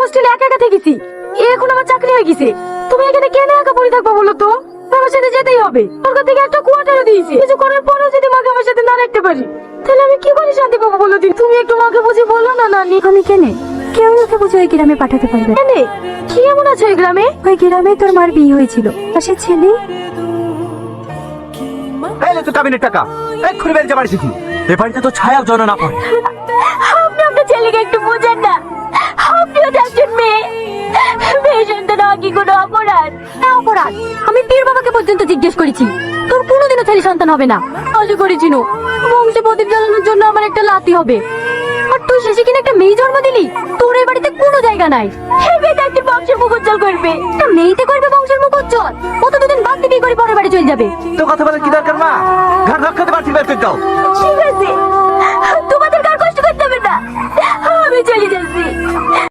হোস্টেলে একা একা থেকেছি, এখন আমার চাকরি হয়ে গেছে। তুমি এখানে কেন একা পড়ে থাকবো বলো তো? আমার সাথে যেতেই হবে। সরকার থেকে একটা কোয়ার্টারও দিয়েছে। কিছু করার পরেও যদি মাকে আমার সাথে না রাখতে পারি, তাহলে আমি কি করে শান্তি পাবো বলো দিন? তুমি একটু মাকে বুঝে বলো না নানি। আমি কেনে কেউ ওকে বুঝে ওই গ্রামে পাঠাতে পারবে না। কেন? কি এমন আছে ওই গ্রামে? ওই গ্রামে তোর মার বিয়ে হয়েছিল, আর সে ছেলে এই তো কাবিনের টাকা এক্ষুনি বেরিয়ে যাবার শিখি। এ বাড়িতে তো ছায়াও জন না পড়ে। আপনি আপনার ছেলেকে একটু বোঝান না। আপনিও তো একজন মেয়ে। মেয়ে সন্তান হওয়া কি কোনো অপরাধ? না অপরাধ। আমি পীর বাবাকে পর্যন্ত জিজ্ঞেস করেছি, তোর কোনোদিনও ছেলে সন্তান হবে না। আশা করেছিল বংশে প্রদীপ জ্বালানোর জন্য আমার একটা লাতি হবে, আর তুই শেষে কিনা একটা মেয়ে জন্ম দিলি। তোর এই বাড়িতে কোনো জায়গা নাই। এই মেয়েটা একদিন বংশের মুখ উজ্জ্বল করবে। একটা মেয়েতে করবে বংশের মুখ উজ্জ্বল, কত দুদিন বাদ দিবি করে পরের বাড়ি চলে যাবে। তো কথা বলে কি দরকার মা? ঘর রক্ষাতে পারছি বের করে দাও। ঠিক আছে,